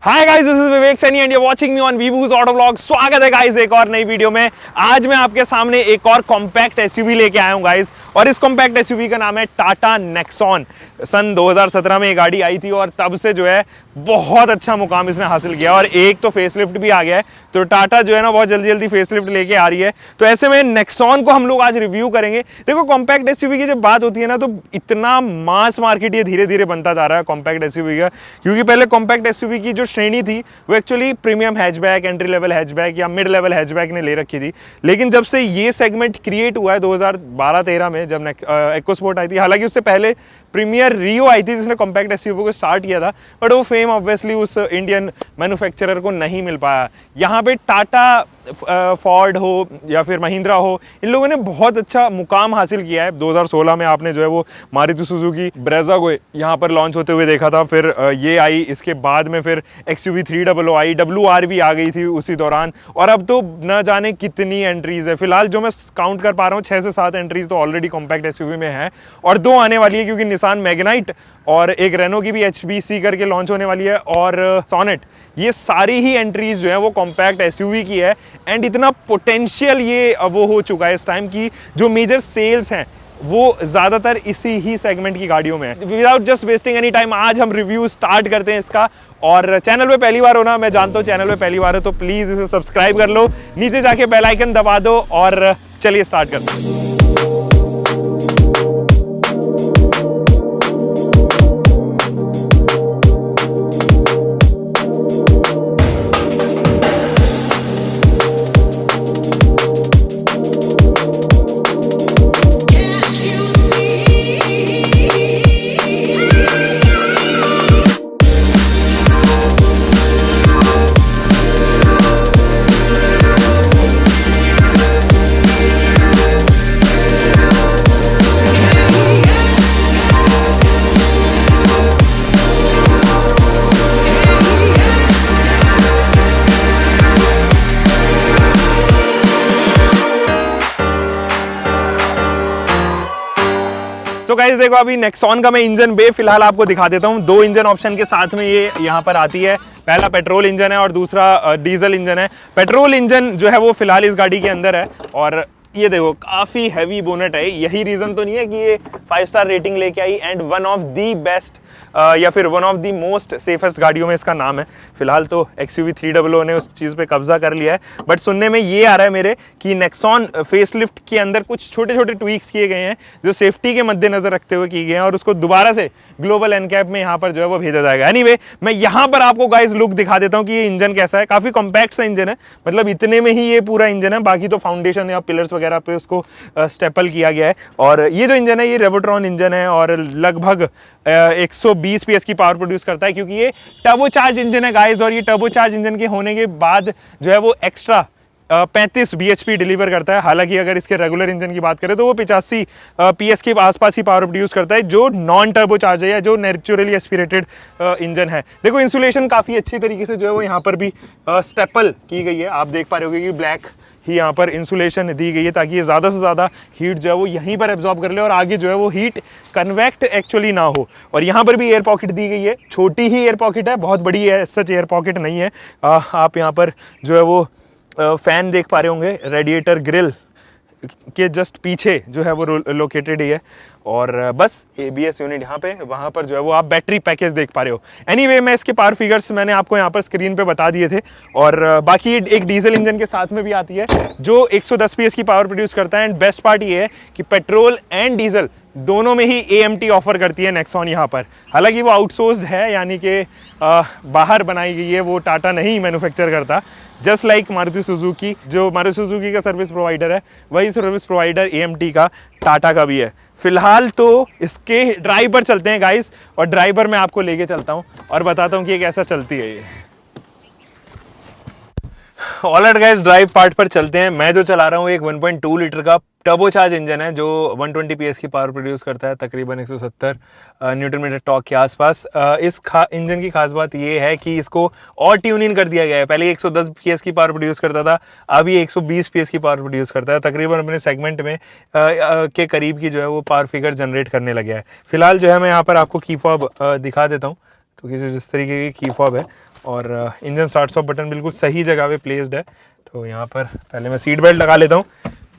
Hi guys, this is Vivek Saini and you are watching me on वीवूज auto vlog. स्वागत है guys एक और नई वीडियो में। आज मैं आपके सामने एक और कॉम्पैक्ट एसयूवी लेके आया हूं गाइस, और इस कॉम्पैक्ट एसयूवी का नाम है टाटा नेक्सॉन। सन 2017 में ये गाड़ी आई थी और तब से जो है बहुत अच्छा मुकाम इसने हासिल किया, और एक तो फेसलिफ्ट भी आ गया है। तो टाटा जो है ना बहुत जल्दी जल्दी फेसलिफ्ट लेके आ रही है। तो ऐसे में नेक्सॉन को हम लोग आज रिव्यू करेंगे। देखो, कॉम्पैक्ट एसयूवी की जब बात होती है ना, तो इतना मास मार्केट ये धीरे धीरे बनता जा रहा है कॉम्पैक्ट एसयूवी का, क्योंकि पहले कॉम्पैक्ट एसयूवी की जो श्रेणी थी वो actually premium hatchback, entry level hatchback या मिड लेवल हैचबैक ने ले रखी थी। लेकिन जब से ये सेगमेंट क्रिएट हुआ है 2012-13 में, जब इकोस्पोर्ट आई थी, हालांकि उससे पहले प्रीमियर रियो आई थी जिसने कॉम्पैक्ट एसयूवी को स्टार्ट किया था, बट वो फेम ऑब्वियसली उस इंडियन मैन्युफैक्चरर को नहीं मिल पाया। यहाँ पे टाटा, फोर्ड हो या फिर महिंद्रा हो, इन लोगों ने बहुत अच्छा मुकाम हासिल किया है। 2016 में आपने जो है वो मारुति सुजुकी ब्रेजा को यहाँ पर लॉन्च होते हुए देखा था, फिर ये आई, इसके बाद में फिर XUV 300 आई, WRV आ गई थी उसी दौरान, और अब तो न जाने कितनी एंट्रीज है। फिलहाल जो मैं काउंट कर पा रहा हूँ 6 से 7 एंट्रीज तो ऑलरेडी कॉम्पैक्ट एसयूवी में है, और 2 आने वाली है, क्योंकि निसान मैग्नाइट और एक रेनो की भी HBC करके लॉन्च होने वाली है, और सोनेट। ये सारी ही एंट्रीज जो है वो कॉम्पैक्ट एसयूवी की है। एंड इतना पोटेंशियल ये वो हो चुका है इस टाइम की, जो मेजर सेल्स हैं वो ज़्यादातर इसी ही सेगमेंट की गाड़ियों में है। Without just wasting any time, आज हम रिव्यू स्टार्ट करते हैं इसका। और चैनल पे पहली बार हो ना, मैं जानता हूँ चैनल पे पहली बार हो, तो प्लीज़ इसे सब्सक्राइब कर लो, नीचे जाके बेल आइकन दबा दो, और चलिए स्टार्ट करते हैं। तो गाइस देखो, अभी नेक्सॉन का मैं इंजन बे फिलहाल आपको दिखा देता हूँ। 2 इंजन ऑप्शन के साथ में ये यहाँ पर आती है। पहला पेट्रोल इंजन है और दूसरा डीजल इंजन है। पेट्रोल इंजन जो है वो फिलहाल इस गाड़ी के अंदर है, और ये देखो काफ़ी हैवी बोनेट है। यही रीज़न तो नहीं है कि ये 5 स्टार रेटिंग लेके आई and one of the best या फिर one of the most safest गाड़ियों में इसका नाम है। फिलहाल तो XUV 300 ने उस चीज़ पे कब्जा कर लिया है, बट सुनने में ये आ रहा है मेरे कि नेक्सॉन फेसलिफ्ट के अंदर कुछ छोटे छोटे ट्वीक्स किए गए हैं जो सेफ्टी के मद्देनजर रखते हुए किए गए हैं, और उसको दोबारा से ग्लोबल एनकैप में यहाँ पर जो है वो भेजा जाएगा। एनीवे, मैं यहाँ पर आपको गाइस लुक दिखा देता हूँ कि ये इंजन कैसा है। काफ़ी कॉम्पैक्ट सा इंजन है, मतलब इतने में ही ये पूरा इंजन है, बाकी तो फाउंडेशन या पिलर्स वगैरह पे उसको स्टेपल किया गया है। और ये जो इंजन है ये रेवोट्रॉन इंजन है, और लगभग 120 PS की पावर प्रोड्यूस करता है, क्योंकि ये टर्बोचार्ज इंजन है गाइस। और ये टर्बोचार्ज इंजन के होने के बाद जो है वो एक्स्ट्रा 35 bhp डिलीवर करता है। हालांकि अगर इसके रेगुलर इंजन की बात करें तो वो 85 PS के आसपास ही पावर प्रोड्यूस करता है, जो नॉन टर्बोचार्ज है या जो नेचुरली एस्पिरेटेड इंजन है। देखो, इंसुलेशन काफ़ी अच्छी तरीके से जो है वो यहाँ पर भी स्टेपल की गई है। आप देख पा रहे होगे कि ब्लैक ही यहाँ पर इंसुलेशन दी गई है, ताकि ये ज़्यादा से ज़्यादा हीट जो है वो यहीं पर एब्जॉर्ब कर ले, और आगे जो है वो हीट कन्वेक्ट एक्चुअली ना हो। और यहाँ पर भी एयर पॉकेट दी गई है, छोटी ही एयर पॉकेट है, बहुत बड़ी है सच एयर पॉकेट नहीं है। आप यहाँ पर जो है वो फैन देख पा रहे होंगे, रेडिएटर ग्रिल के जस्ट पीछे जो है वो लोकेटेड ही है, और बस ABS यूनिट यहाँ पे, वहाँ पर जो है वो आप बैटरी पैकेज देख पा रहे हो। एनीवे, मैं इसके पावर फिगर्स मैंने आपको यहाँ पर स्क्रीन पे बता दिए थे, और बाकी एक डीजल इंजन के साथ में भी आती है जो 110 PS की पावर प्रोड्यूस करता है। एंड बेस्ट पार्ट ये है कि पेट्रोल एंड डीजल दोनों में ही AMT ऑफर करती है नेक्सॉन यहाँ पर। हालांकि वो आउटसोर्स्ड है, यानी कि बाहर बनाई गई है, वो टाटा नहीं मैन्युफैक्चर करता। जस्ट लाइक मारुति सुजुकी, जो मारुति सुजुकी का सर्विस प्रोवाइडर है, वही सर्विस प्रोवाइडर AMT का टाटा का भी है। फिलहाल तो इसके ड्राइव पर चलते हैं गाइस, और ड्राइव पर मैं आपको लेके चलता हूँ और बताता हूँ कि ये कैसा चलती है। ये ऑलराइट गाइस, ड्राइव पार्ट पर चलते हैं। मैं जो चला रहा हूँ एक 1.2 लीटर का टर्बोचार्ज इंजन है, जो 120 PS की पावर प्रोड्यूस करता है, तकरीबन 170 न्यूटन मीटर टॉर्क के आसपास। इस इंजन की खास बात ये है कि इसको और ट्यून इन कर दिया गया है। पहले 110 PS की पावर प्रोड्यूस करता था, अभी 120 PS की पावर प्रोड्यूस करता है। तकरीबन अपने सेगमेंट में के करीब की जो है वो पावर फिगर जनरेट करने लग गया है। फिलहाल जो है मैं यहाँ पर आपको की फॉब दिखा देता हूँ। तो किसी जिस तरीके की फॉब है और इंजन स्टार्ट स्टॉप बटन बिल्कुल सही जगह पे प्लेस्ड है। तो यहाँ पर पहले मैं सीट बेल्ट लगा लेता हूँ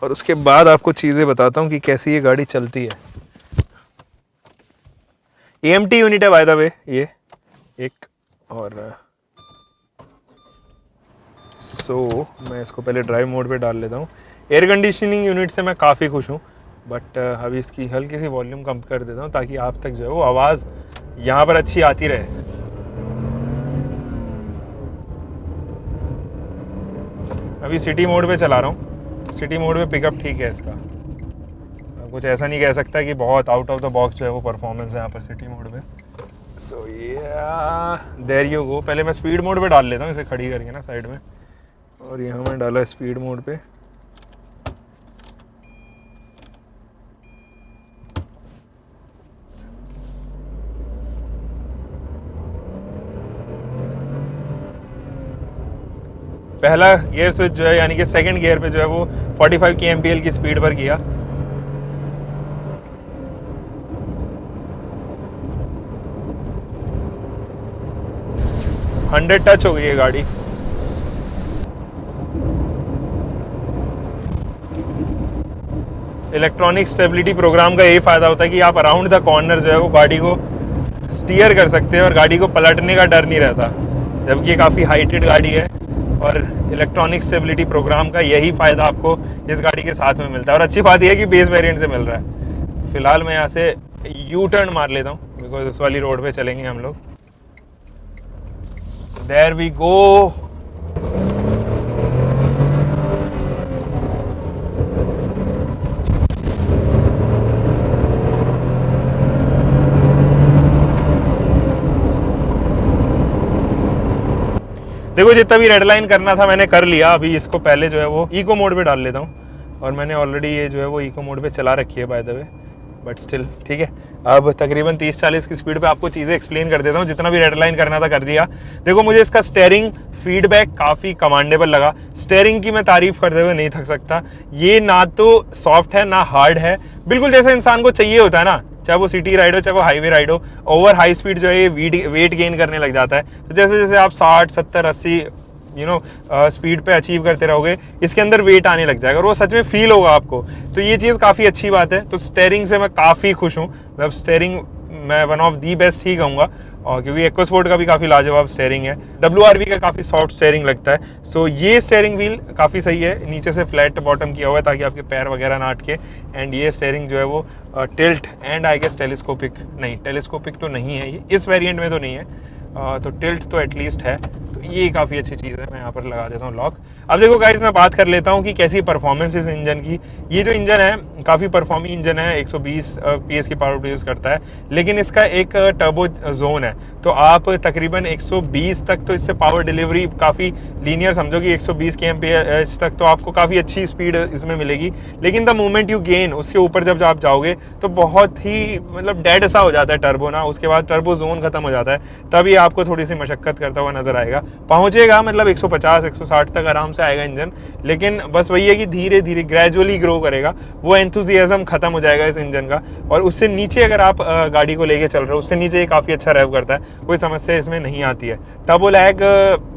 और उसके बाद आपको चीज़ें बताता हूँ कि कैसी ये गाड़ी चलती है। AMT यूनिट है बाय द वे ये एक। और मैं इसको पहले ड्राइव मोड पे डाल लेता हूँ। एयर कंडीशनिंग यूनिट से मैं काफ़ी खुश हूँ, बट अभी इसकी हल्की सी वॉल्यूम कम कर देता हूँ ताकि आप तक जो है वो आवाज़ यहाँ पर अच्छी आती रहे। अभी सिटी मोड पे चला रहा हूँ, तो सिटी मोड पे पिकअप ठीक है इसका, कुछ ऐसा नहीं कह सकता कि बहुत आउट ऑफ द बॉक्स जो है वो परफॉर्मेंस है यहाँ पर सिटी मोड पे। So there you go. पहले मैं स्पीड मोड पे डाल लेता हूँ इसे खड़ी करके ना साइड में, और यहाँ मैं डाला स्पीड मोड पे। पहला गियर स्विच जो है यानी कि सेकंड गियर पे जो है वो 45 kmpl की स्पीड पर किया। हंड्रेड टच हो गई है गाड़ी। इलेक्ट्रॉनिक स्टेबिलिटी प्रोग्राम का यही फायदा होता है कि आप अराउंड द कॉर्नर जो है वो गाड़ी को स्टीयर कर सकते हैं और गाड़ी को पलटने का डर नहीं रहता, जबकि ये काफ़ी हाइटेड गाड़ी है। और इलेक्ट्रॉनिक स्टेबिलिटी प्रोग्राम का यही फ़ायदा आपको इस गाड़ी के साथ में मिलता है। और अच्छी बात यह है कि बेस वेरिएंट से मिल रहा है। फिलहाल मैं यहाँ से यू टर्न मार लेता हूँ बिकॉज इस वाली रोड पे चलेंगे हम लोग। There we go. देखो जितना भी रेड लाइन करना था मैंने कर लिया। अभी इसको पहले जो है वो इको मोड पे डाल लेता हूँ, और मैंने ऑलरेडी ये जो है वो इको मोड पे चला रखी है bye the way, but still ठीक है। अब तकरीबन 30-40 की स्पीड पे आपको चीज़ें एक्सप्लेन कर देता हूँ। जितना भी रेड लाइन करना था कर दिया। देखो मुझे इसका स्टेयरिंग फीडबैक काफ़ी कमांडेबल लगा। स्टेयरिंग की मैं तारीफ करते हुए नहीं थक सकता। ये ना तो सॉफ्ट है ना हार्ड है, बिल्कुल जैसे इंसान को चाहिए होता है ना, चाहे वो सिटी राइड हो चाहे वो हाईवे राइड हो। ओवर हाई स्पीड जो है ये वेट गेन करने लग जाता है। तो जैसे जैसे आप 60, 70, 80 स्पीड पे अचीव करते रहोगे, इसके अंदर वेट आने लग जाएगा और वो सच में फील होगा आपको। तो ये चीज़ काफ़ी अच्छी बात है। तो स्टेयरिंग से मैं काफ़ी खुश हूँ। मतलब स्टेयरिंग मैं वन ऑफ दी बेस्ट ही कहूँगा, और क्योंकि EcoSport का भी काफ़ी लाजवाब स्टेयरिंग है। WRV का काफ़ी सॉफ्ट स्टेयरिंग लगता है। सो ये स्टेयरिंग व्हील काफ़ी सही है, नीचे से फ्लैट बॉटम किया हुआ है ताकि आपके पैर वगैरह ना अटके। एंड ये स्टेयरिंग जो है वो tilt and I guess telescopic नहीं, टेलीस्कोपिक तो नहीं है ये, इस वेरिएंट में तो नहीं है। तो टिल्ट तो एटलीस्ट है, तो ये काफ़ी अच्छी चीज़ है। मैं यहाँ पर लगा देता हूँ लॉक। अब देखो गाइस मैं बात कर लेता हूँ कि कैसी परफॉर्मेंस इस इंजन की। ये जो इंजन है काफ़ी परफॉर्मिंग इंजन है, 120 PS की पावर प्रोड्यूस करता है, लेकिन इसका एक टर्बो जोन है। तो आप तकरीबन 120 तक तो इससे पावर डिलीवरी काफ़ी लीनियर समझो कि 120 kmph तक तो आपको काफ़ी अच्छी स्पीड इसमें मिलेगी। लेकिन द मोमेंट यू गेन, उसके ऊपर जब आप जाओगे तो बहुत ही मतलब डेड सा हो जाता है टर्बो ना, उसके बाद टर्बो जोन खत्म हो जाता है, तभी आपको थोड़ी सी मशक्कत करता हुआ नजर आएगा। पहुंचेगा मतलब 150-160 तक आराम से आएगा इंजन, लेकिन बस वही है कि धीरे धीरे ग्रेजुअली ग्रो करेगा। वो एंथुजियाज्म खत्म हो जाएगा इस इंजन का, और उससे नीचे अगर आप गाड़ी को लेके चल रहे हो, उससे नीचे ये काफ़ी अच्छा रेव करता है, कोई समस्या इसमें नहीं आती है। टर्बो लैग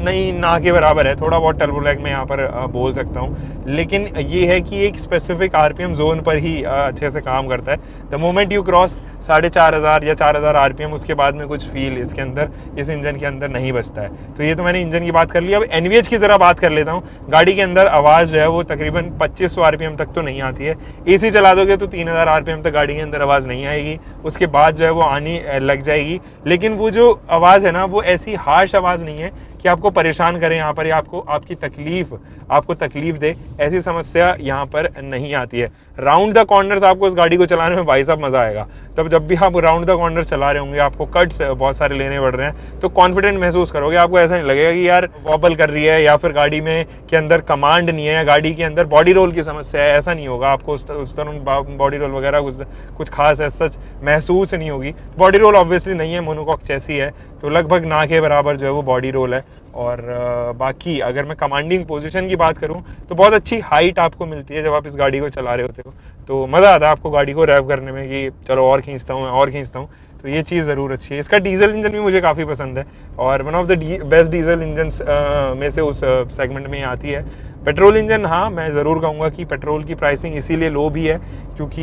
नहीं ना के बराबर है, थोड़ा बहुत टर्बो लैग मैं यहाँ पर बोल सकता हूँ, लेकिन ये है कि एक स्पेसिफिक RPM जोन पर ही अच्छे से काम करता है। द मोमेंट यू क्रॉस 4500 या 4000 RPM, उसके बाद में कुछ फील इसके अंदर, इस इंजन के अंदर नहीं बचता है। तो ये तो मैंने इंजन की बात कर ली। अब NVH की ज़रा बात कर लेता हूँ। गाड़ी के अंदर आवाज़ जो है वो तकरीबन 2500 RPM तक तो नहीं आती है। AC चला दोगे तो 3000 RPM तक गाड़ी के अंदर आवाज़ नहीं आएगी, उसके बाद जो है वो आनी लग जाएगी। लेकिन वो जो आवाज़ है ना, वो ऐसी हार्श आवाज़ नहीं है कि आपको परेशान करें यहाँ पर, या आपको तकलीफ दे, ऐसी समस्या यहाँ पर नहीं आती है। राउंड द कॉर्नर्स आपको इस गाड़ी को चलाने में भाई साहब मज़ा आएगा। तब जब भी आप राउंड द कॉर्नर चला रहे होंगे, आपको कट्स बहुत सारे लेने पड़ रहे हैं, तो कॉन्फिडेंट महसूस करोगे। आपको ऐसा नहीं लगेगा कि यार वॉबल कर रही है या फिर गाड़ी में के अंदर कमांड नहीं है या गाड़ी के अंदर बॉडी रोल की समस्या है, ऐसा नहीं होगा। आपको उस तरह बॉडी रोल वगैरह कुछ खास ऐसा सच महसूस नहीं होगी। बॉडी रोल ऑब्वियसली नहीं है, मोनोकॉक चैसी है, तो लगभग ना के बराबर जो है वो बॉडी रोल है। और बाकी अगर मैं कमांडिंग पोजीशन की बात करूं तो बहुत अच्छी हाइट आपको मिलती है जब आप इस गाड़ी को चला रहे होते हो, तो मज़ा आता है आपको गाड़ी को रैव करने में कि चलो और खींचता हूँ। तो ये चीज़ ज़रूर अच्छी है। इसका डीजल इंजन भी मुझे काफ़ी पसंद है और one of the best diesel engines में से उस सेगमेंट में आती है। पेट्रोल इंजन, हाँ मैं ज़रूर कहूँगा कि पेट्रोल की प्राइसिंग इसीलिए लो भी है क्योंकि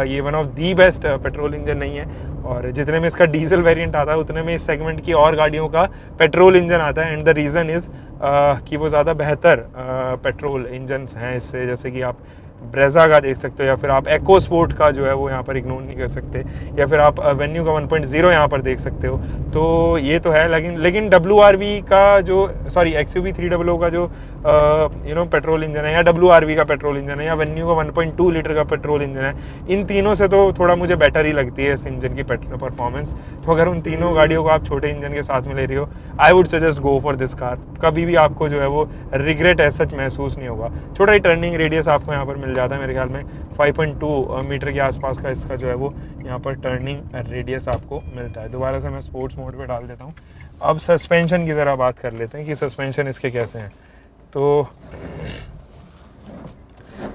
ये one of the best petrol engine नहीं है, और जितने में इसका डीजल वेरिएंट आता है उतने में इस सेगमेंट की और गाड़ियों का पेट्रोल इंजन आता है। एंड द रीज़न इज़ कि वो ज़्यादा बेहतर पेट्रोल इंजन्स हैं इससे, जैसे कि आप ब्रेजा का देख सकते हो या फिर आप एको स्पोर्ट का जो है वो यहाँ पर इग्नोर नहीं कर सकते, या फिर आप वेन्यू का 1.0 यहाँ पर देख सकते हो। तो ये तो है, लेकिन WRV का जो XUV 300 का जो पेट्रोल इंजन है, या WRV का पेट्रोल इंजन है, या वेन्यू का 1.2 लीटर का पेट्रोल इंजन है, इन तीनों से तो थोड़ा मुझे बेटर ही लगती है इस इंजन की परफॉर्मेंस। तो अगर उन तीनों गाड़ियों को आप छोटे इंजन के साथ में ले रही हो, I would suggest go for this car. कभी भी आपको जो है वो रिग्रेट एज सच महसूस नहीं होगा। छोटा ही टर्निंग रेडियस आपको यहाँ पर मिल जाता है, मेरे ख्याल में 5.2 मीटर के आसपास का इसका जो है वो यहाँ पर टर्निंग रेडियस आपको मिलता है। दोबारा से मैं स्पोर्ट्स मोड पे डाल देता हूँ। अब सस्पेंशन की ज़रा बात कर लेते हैं कि सस्पेंशन इसके कैसे हैं। तो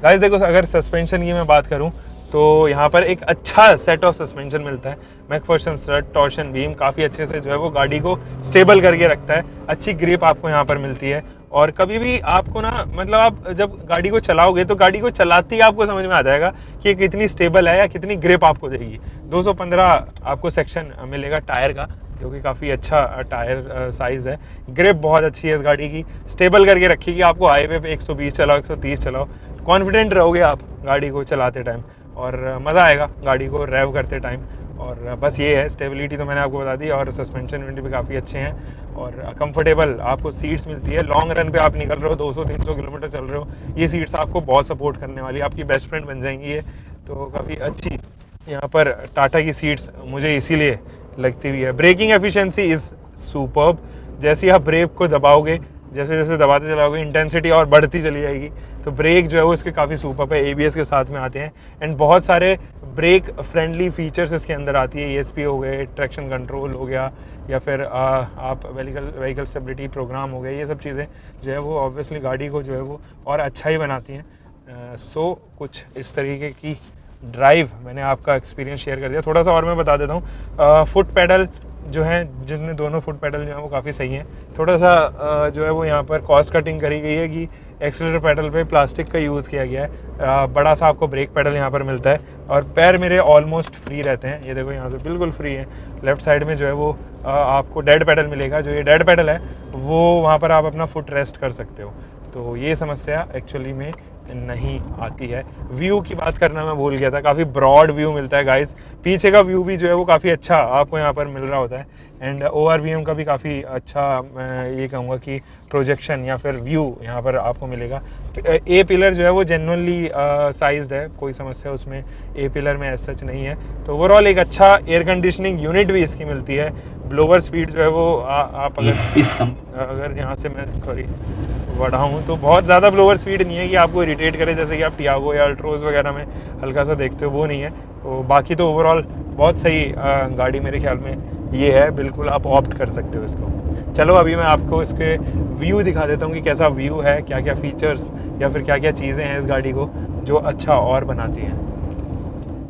गाइस देखो, अगर सस्पेंशन की मैं बात करूं तो यहाँ पर एक अच्छा सेट ऑफ सस्पेंशन मिलता है। मैकफर्सन स्ट्रट टॉर्शन बीम काफ़ी अच्छे से जो है वो गाड़ी को स्टेबल करके रखता है। अच्छी ग्रिप आपको यहाँ पर मिलती है, और कभी भी आपको ना, मतलब आप जब गाड़ी को चलाओगे तो गाड़ी को चलाती आपको समझ में आ जाएगा कि ये कितनी स्टेबल है या कितनी ग्रिप आपको देगी। 215 आपको सेक्शन मिलेगा टायर का, जो कि काफ़ी अच्छा टायर साइज़ है। ग्रिप बहुत अच्छी है इस गाड़ी की, स्टेबल करके रखिएगी। आपको हाईवे पे 120 चलाओ, 130 चलाओ, कॉन्फिडेंट रहोगे आप गाड़ी को चलाते टाइम, और मज़ा आएगा गाड़ी को रेव करते टाइम। और बस ये है, स्टेबिलिटी तो मैंने आपको बता दी, और सस्पेंशन भी काफ़ी अच्छे हैं और कंफर्टेबल आपको सीट्स मिलती है। लॉन्ग रन पे आप निकल रहे हो, 200-300 किलोमीटर चल रहे हो, ये सीट्स आपको बहुत सपोर्ट करने वाली, आपकी बेस्ट फ्रेंड बन जाएंगी ये। तो काफ़ी अच्छी यहाँ पर टाटा की सीट्स मुझे इसीलिए लगती हुई है। Braking efficiency is superb. जैसे ही आप ब्रेक को दबाओगे, जैसे जैसे दबाते चलाओगे, इंटेंसिटी और बढ़ती चली जाएगी। तो ब्रेक जो है वो इसके काफ़ी सुपर्ब है, ABS के साथ में आते हैं, एंड बहुत सारे ब्रेक फ्रेंडली फीचर्स इसके अंदर आती है। ESP हो गए, ट्रैक्शन कंट्रोल हो गया, या फिर आप व्हीकल स्टेबिलिटी प्रोग्राम हो गया, ये सब चीज़ें जो है वो ऑब्वियसली गाड़ी को जो है वो और अच्छा ही बनाती हैं। सो कुछ इस तरीके की ड्राइव मैंने आपका एक्सपीरियंस शेयर कर दिया। थोड़ा सा और मैं बता देता हूँ, फुट पैडल जो हैं, जिनमें दोनों फुट पैडल जो है वो काफ़ी सही हैं। थोड़ा सा जो है वो यहाँ पर कॉस्ट कटिंग करी गई है कि एक्सीलरेटर पैडल पे प्लास्टिक का यूज़ किया गया है। बड़ा सा आपको ब्रेक पैडल यहाँ पर मिलता है, और पैर मेरे ऑलमोस्ट फ्री रहते हैं। ये देखो यहाँ से बिल्कुल फ्री है। लेफ्ट साइड में जो है वो आपको डेड पैडल मिलेगा। जो ये डेड पैडल है वो वहाँ पर आप अपना फुट रेस्ट कर सकते हो, तो ये समस्या एक्चुअली में नहीं आती है। व्यू की बात करना मैं भूल गया था, काफ़ी ब्रॉड व्यू मिलता है गाइस। पीछे का व्यू भी जो है वो काफ़ी अच्छा आपको यहाँ पर मिल रहा होता है, एंड ORVM का भी काफ़ी अच्छा, मैं ये कहूँगा कि प्रोजेक्शन या फिर व्यू यहाँ पर आपको मिलेगा। A पिलर जो है वो जेन्युइनली साइज्ड है, कोई समस्या उसमें A पिलर में ऐसा सच नहीं है। तो ओवरऑल एक अच्छा एयर कंडीशनिंग यूनिट भी इसकी मिलती है। ब्लोअर स्पीड जो है वो आप अगर यहाँ से मैं बढ़ाऊँ तो बहुत ज़्यादा ब्लोअर स्पीड नहीं है कि आपको इरिटेट करे, जैसे कि आप टियागो या अल्ट्रोज वगैरह में हल्का सा देखते हो, वो नहीं है। तो बाकी तो ओवरऑल बहुत सही गाड़ी मेरे ख्याल में ये है। बिल्कुल आप ऑप्ट कर सकते हो इसको। चलो अभी मैं आपको इसके व्यू दिखा देता हूँ कि कैसा व्यू है, क्या क्या फीचर्स या फिर क्या क्या चीज़ें हैं इस गाड़ी को जो अच्छा और बनाती हैं।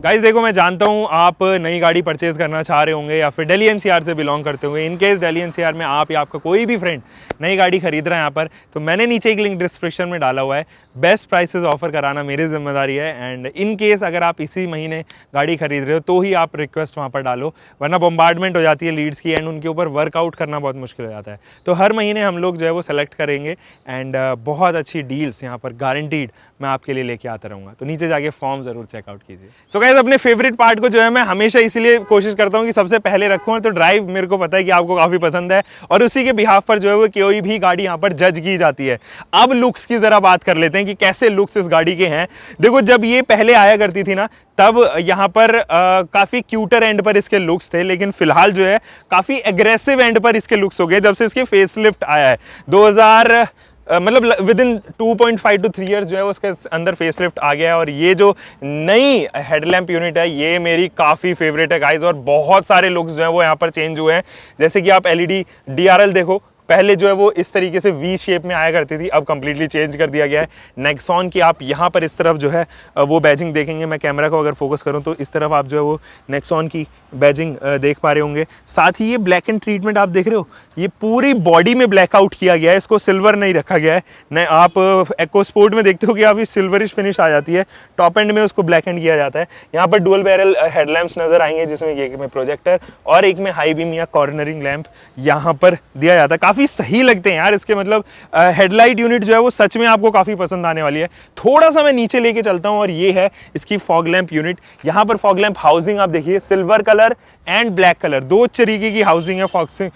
गाइस देखो, मैं जानता हूँ आप नई गाड़ी परचेज़ करना चाह रहे होंगे या फिर दिल्ली NCR से बिलोंग करते होंगे। इन केस दिल्ली NCR में आप या आपका कोई भी फ्रेंड नई गाड़ी खरीद रहा है यहाँ पर, तो मैंने नीचे एक लिंक डिस्क्रिप्शन में डाला हुआ है। बेस्ट प्राइसेस ऑफर कराना मेरी जिम्मेदारी है, एंड इन केस अगर आप इसी महीने गाड़ी खरीद रहे हो तो ही आप रिक्वेस्ट वहाँ पर डालो, वरना बम्बार्डमेंट हो जाती है लीड्स की, एंड उनके ऊपर वर्कआउट करना बहुत मुश्किल हो जाता है। तो हर महीने हम लोग जो है वो सेलेक्ट करेंगे, एंड बहुत अच्छी डील्स यहाँ पर गारंटीड मैं आपके लिए लेके आता रहूँगा। तो नीचे जाके फॉर्म ज़रूर चेकआउट कीजिए। सो गाइस, अपने फेवरेट पार्ट को जो है मैं हमेशा इसीलिए कोशिश करता हूँ कि सबसे पहले रखूँ, तो ड्राइव मेरे को पता है कि आपको काफ़ी पसंद है, और उसी के बिहाफ पर जो है वो कोई भी गाड़ी यहाँ पर जज की जाती है। अब लुक्स की ज़रा बात कर लेते हैं कि कैसे लुक्स इस गाड़ी के हैं। देखो, जब ये पहले आया करती थी ना, तब यहाँ पर काफ़ी क्यूटर एंड पर इसके लुक्स थे, लेकिन फिलहाल जो है काफ़ी एग्रेसिव एंड पर इसके लुक्स हो गए जब से इसके फेसलिफ्ट आया है। 2000 मतलब विद इन 2.5 to 3 ईयर्स जो है उसके अंदर फेसलिफ्ट आ गया है, और ये जो नई हेडलैम्प यूनिट है ये मेरी काफ़ी फेवरेट है गाइस, और बहुत सारे लुक्स जो है वो यहाँ पर चेंज हुए हैं। जैसे कि आप LED DRL देखो, पहले जो है वो इस तरीके से वी शेप में आया करती थी, अब कंप्लीटली चेंज कर दिया गया है। नेक्सॉन की आप यहाँ पर इस तरफ जो है वो बैजिंग देखेंगे, मैं कैमरा को अगर फोकस करूँ तो इस तरफ आप जो है वो नेक्सॉन की बैजिंग देख पा रहे होंगे। साथ ही ये ब्लैक एंड ट्रीटमेंट आप देख रहे हो, ये पूरी बॉडी में ब्लैकआउट किया गया है, इसको सिल्वर नहीं रखा गया है। नहीं, आप एको स्पोर्ट में देखते हो कि आप सिल्वरिश फिनिश आ जाती है, टॉप एंड में उसको ब्लैक एंड किया जाता है। यहाँ पर डुअल बैरल हेडलैम्प्स नजर आएंगे, जिसमें एक में प्रोजेक्टर और एक में हाई बीम या कॉर्नरिंग लैंप यहाँ पर दिया जाता है। काफ़ी सही लगते हैं यार इसके, मतलब हेडलाइट यूनिट जो है वो सच में आपको काफ़ी पसंद आने वाली है। थोड़ा सा मैं नीचे लेके चलता हूँ और ये है इसकी फॉग लैंप यूनिट। यहाँ पर फॉग लैंप हाउसिंग आप देखिए, silver colour and black colour, दो तरीके की हाउसिंग है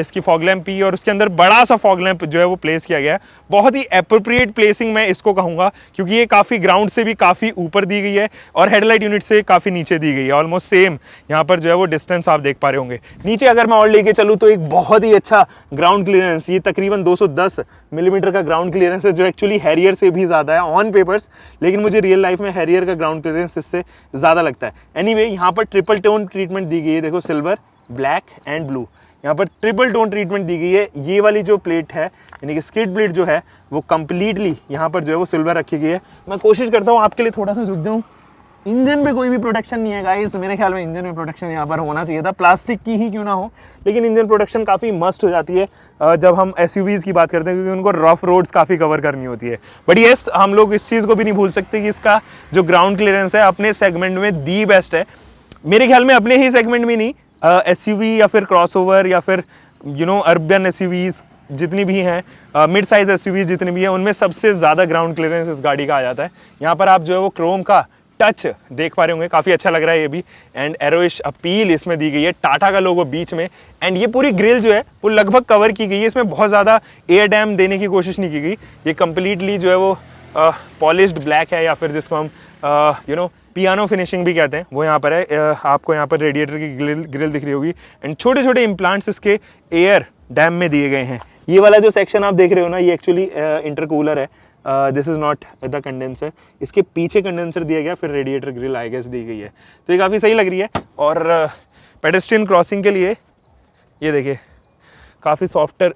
इसकी फॉग लैंप की, और उसके अंदर बड़ा सा फॉग लैंप जो है वो प्लेस किया गया है। बहुत ही एप्रोप्रिएट प्लेसिंग मैं इसको कहूँगा, क्योंकि ये काफ़ी ग्राउंड से भी काफ़ी ऊपर दी गई है और हेडलाइट यूनिट से काफ़ी नीचे दी गई है। ऑलमोस्ट सेम यहाँ पर जो है वो डिस्टेंस आप देख पा रहे होंगे। नीचे अगर मैं और लेके चलूँ तो एक बहुत ही अच्छा ग्राउंड क्लियरेंस, ये तकरीबन 210 मिलीमीटर का ग्राउंड क्लियरेंस है, जो एक्चुअली हैरियर से भी ज़्यादा है ऑन पेपर्स, लेकिन मुझे रियल लाइफ में हैरियर का ग्राउंड क्लियरेंस इससे ज़्यादा लगता है। एनीवे, यहाँ पर ट्रिपल टोन ट्रीटमेंट दी गई है, देखो सिल्वर, ब्लैक एंड ब्लू, यहाँ पर ट्रिपल टोन ट्रीटमेंट दी गई है। ये वाली जो प्लेट है यानी कि स्किड प्लेट जो है वो कंप्लीटली यहाँ पर जो है वो सिल्वर रखी गई है। मैं कोशिश करता हूँ आपके लिए थोड़ा सा झुक जाऊँ। इंजन पे कोई भी प्रोटेक्शन नहीं है गाइस, मेरे ख्याल में इंजन में प्रोटेक्शन यहाँ पर होना चाहिए था, प्लास्टिक की ही क्यों ना हो, लेकिन इंजन प्रोटेक्शन काफ़ी मस्ट हो जाती है जब हम एसयूवीज़ की बात करते हैं, क्योंकि उनको रफ रोड्स काफ़ी कवर करनी होती है। बट येस, हम लोग इस चीज़ को भी नहीं भूल सकते कि इसका जो ग्राउंड क्लियरेंस है अपने सेगमेंट में दी बेस्ट है। मेरे ख्याल में अपने ही सेगमेंट में नहीं, एसयूवी या फिर क्रॉसओवर या फिर अर्बन एसयूवीज़ जितनी भी हैं, मिड साइज एसयूवीज़ जितनी भी हैं, उनमें सबसे ज़्यादा ग्राउंड क्लियरेंस इस गाड़ी का आ जाता है। यहाँ पर आप जो है वो क्रोम का टच देख पा रहे होंगे, काफ़ी अच्छा लग रहा है ये भी, एंड एरोइश अपील इसमें दी गई है, टाटा का लोगो बीच में, एंड ये पूरी ग्रिल जो है वो लगभग कवर की गई है, इसमें बहुत ज़्यादा एयर डैम देने की कोशिश नहीं की गई। ये कम्प्लीटली जो है वो पॉलिश्ड ब्लैक है, या फिर जिसको हम पियानो फिनिशिंग भी कहते हैं, वो यहाँ पर है। आपको यहाँ पर रेडिएटर की ग्रिल दिख रही होगी, एंड छोटे छोटे इम्प्लांट्स इसके एयर डैम में दिए गए हैं। ये वाला जो सेक्शन आप देख रहे हो ना, ये एक्चुअली इंटरकूलर है, this is not the condenser, इसके पीछे कंडेंसर दिया गया, फिर रेडिएटर ग्रिल आई गेस दी गई है, तो ये काफ़ी सही लग रही है। और पेडेस्ट्रियन क्रॉसिंग के लिए ये देखिए काफ़ी सॉफ्टर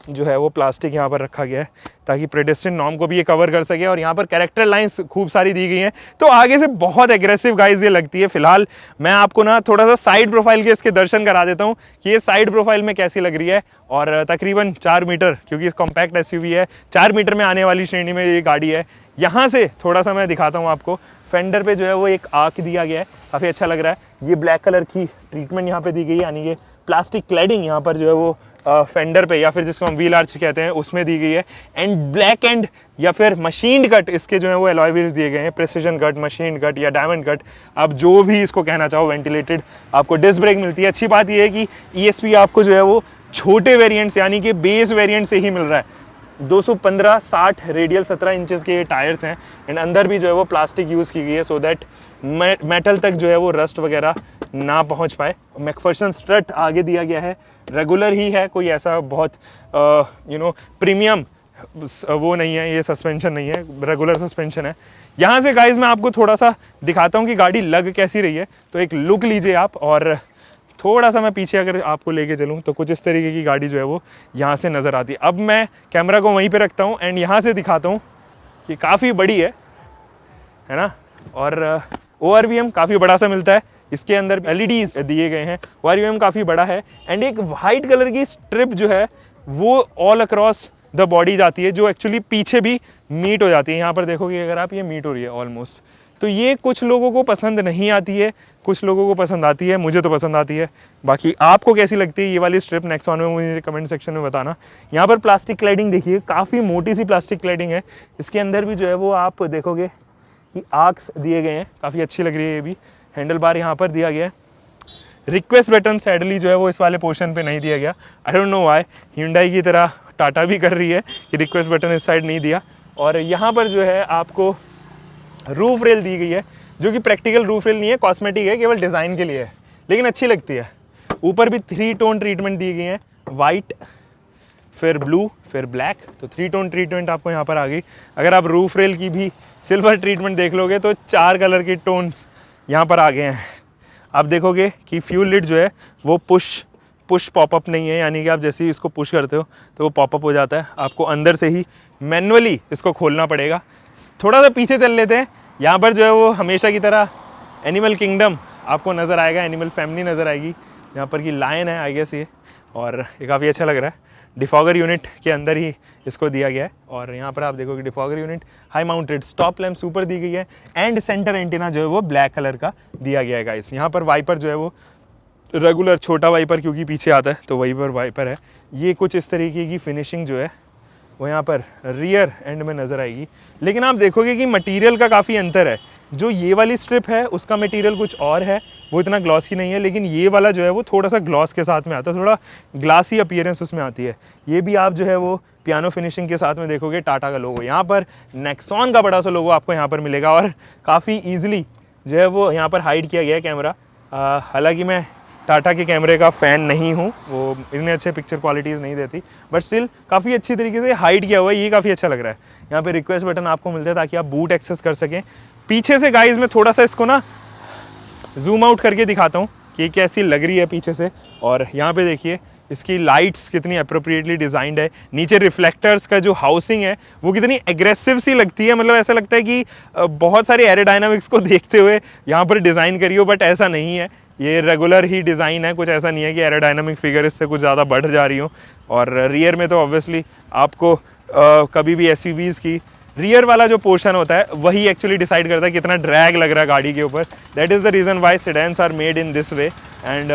जो है वो प्लास्टिक यहाँ पर रखा गया है, ताकि पेडेस्ट्रियन नॉर्म को भी ये कवर कर सके, और यहाँ पर कैरेक्टर लाइंस खूब सारी दी गई हैं, तो आगे से बहुत एग्रेसिव गाइज ये लगती है। फिलहाल मैं आपको ना थोड़ा सा साइड प्रोफाइल के इसके दर्शन करा देता हूँ कि ये साइड प्रोफाइल में कैसी लग रही है। और तकरीबन 4 मीटर, क्योंकि इस कॉम्पैक्ट एसयूवी है, 4 मीटर में आने वाली श्रेणी में ये गाड़ी है। यहाँ से थोड़ा सा मैं दिखाता हूँ आपको, फेंडर पे जो है वो एक आर्क दिया गया है, काफ़ी अच्छा लग रहा है। ये ब्लैक कलर की ट्रीटमेंट यहाँ पे दी गई है, यानी कि प्लास्टिक क्लैडिंग यहाँ पर जो है वो फेंडर पे, या फिर जिसको हम व्हील आर्च कहते हैं, उसमें दी गई है। एंड ब्लैक एंड या फिर मशीन कट इसके जो है वो एलॉय व्हील्स दिए गए हैं, प्रिसिजन कट, मशीन कट या डायमंड कट, आप जो भी इसको कहना चाहो। वेंटिलेटेड आपको डिस्क ब्रेक मिलती है। अच्छी बात यह है कि ESP आपको जो है वो छोटे वेरिएंट्स यानी कि बेस वेरिएंट से ही मिल रहा है। 215/60 रेडियल 17 इंचेस के ये टायर्स हैं, एंड अंदर भी जो है वो प्लास्टिक यूज़ की गई है, सो दैट मेटल तक जो है वो रस्ट वगैरह ना पहुंच पाए। मैकफर्सन स्ट्रट आगे दिया गया है, रेगुलर ही है, कोई ऐसा बहुत प्रीमियम वो नहीं है, ये सस्पेंशन नहीं है, रेगुलर सस्पेंशन है। यहाँ से गाइज मैं आपको थोड़ा सा दिखाता हूँ कि गाड़ी लग कैसी रही है, तो एक लुक लीजिए आप। और थोड़ा सा मैं पीछे अगर आपको लेके चलूँ तो कुछ इस तरीके की गाड़ी जो है वो यहाँ से नज़र आती है। अब मैं कैमरा को वहीं पे रखता हूँ एंड यहाँ से दिखाता हूँ कि काफ़ी बड़ी है ना, और ORVM काफ़ी बड़ा सा मिलता है, इसके अंदर LEDs दिए गए हैं, ORVM काफ़ी बड़ा है, एंड एक वाइट कलर की स्ट्रिप जो है वो ऑल अक्रॉस द बॉडी जाती है, जो एक्चुअली पीछे भी मीट हो जाती है। यहाँ पर देखोगे अगर आप, ये मीट हो रही है ऑलमोस्ट। तो ये कुछ लोगों को पसंद नहीं आती है, कुछ लोगों को पसंद आती है, मुझे तो पसंद आती है। बाकी आपको कैसी लगती है ये वाली स्ट्रिप नेक्सॉन में, मुझे कमेंट सेक्शन में बताना। यहाँ पर प्लास्टिक क्लैडिंग देखिए, काफ़ी मोटी सी प्लास्टिक क्लैडिंग है, इसके अंदर भी जो है वो आप देखोगे कि आर्क्स दिए गए हैं, काफ़ी अच्छी लग रही है ये भी। हैंडल बार यहाँ पर दिया गया है। रिक्वेस्ट बटन सैडली जो है वो इस वाले पोर्शन पे नहीं दिया गया, I don't know why. Hyundai की तरह टाटा भी कर रही है कि रिक्वेस्ट बटन इस साइड नहीं दिया। और यहाँ पर जो है आपको रूफ रेल दी गई है, जो कि प्रैक्टिकल रूफ रेल नहीं है, कॉस्मेटिक है, केवल डिज़ाइन के लिए है, लेकिन अच्छी लगती है। ऊपर भी 3 टोन ट्रीटमेंट दी गई है, वाइट फिर ब्लू फिर ब्लैक, तो 3 टोन ट्रीटमेंट आपको यहाँ पर आ गई। अगर आप रूफ रेल की भी सिल्वर ट्रीटमेंट देख लोगे तो 4 कलर के टोन्स यहाँ पर आ गए हैं। आप देखोगे कि फ्यूल लिड जो है वो पुश पुश पॉपअप नहीं है, यानी कि आप जैसे ही इसको पुश करते हो तो वो पॉपअप हो जाता है। आपको अंदर से ही मैनुअली इसको खोलना पड़ेगा। थोड़ा सा पीछे चल लेते हैं। यहाँ पर जो है वो हमेशा की तरह एनिमल किंगडम आपको नज़र आएगा, एनिमल फैमिली नज़र आएगी। यहाँ पर की लायन है आई गेस ये, और ये काफ़ी अच्छा लग रहा है। डिफॉगर यूनिट के अंदर ही इसको दिया गया है, और यहाँ पर आप देखोगे defogger unit high mounted, stop lamp super दी गई है, एंड सेंटर एंटीना जो है वो ब्लैक कलर का दिया गया है गाइस। यहाँ पर वाइपर जो है वो रेगुलर छोटा वाइपर, क्योंकि पीछे आता है तो वही पर वाइपर है। ये कुछ इस तरीके की फिनिशिंग जो है वो यहाँ पर रियर एंड में नज़र आएगी। लेकिन आप देखोगे कि मटेरियल का काफ़ी अंतर है। जो ये वाली स्ट्रिप है उसका मटेरियल कुछ और है, वो इतना ग्लॉसी नहीं है, लेकिन ये वाला जो है वो थोड़ा सा ग्लॉस के साथ में आता है, थोड़ा ग्लासी अपीयरेंस उसमें आती है। ये भी आप जो है वो पियानो फिनिशिंग के साथ में देखोगे टाटा का लोगो, यहाँ पर नेक्सॉन का बड़ा सा लोगो आपको यहाँ पर मिलेगा, और काफ़ी ईजिली जो है वो यहाँ पर हाइड किया गया है कैमरा। हालांकि मैं टाटा के कैमरे का फ़ैन नहीं हूँ, वो इतने अच्छे पिक्चर क्वालिटीज़ नहीं देती, बट स्टिल काफ़ी अच्छी तरीके से हाइड किया हुआ है, ये काफ़ी अच्छा लग रहा है। यहाँ पे रिक्वेस्ट बटन आपको मिलता है ताकि आप बूट एक्सेस कर सकें। पीछे से गाइस मैं थोड़ा सा इसको ना जूम आउट करके दिखाता हूँ कि कैसी लग रही है पीछे से। और यहाँ पे देखिए इसकी लाइट्स कितनी अप्रोप्रिएटली डिज़ाइंड है। नीचे रिफ्लेक्टर्स का जो हाउसिंग है वो कितनी एग्रेसिव सी लगती है, मतलब ऐसा लगता है कि बहुत सारे एरोडायनामिक्स को देखते हुए यहाँ पर डिज़ाइन करी हो, बट ऐसा नहीं है। ये रेगुलर ही डिज़ाइन है, कुछ ऐसा नहीं है कि एरोडायनामिक फिगर इससे कुछ ज़्यादा बढ़ जा रही हो। और रियर में तो ऑब्वियसली आपको कभी भी एसयूवीज़ की रियर वाला जो पोर्शन होता है वही एक्चुअली डिसाइड करता है कितना ड्रैग लग रहा है गाड़ी के ऊपर। That is the reason why sedans are made in this way. And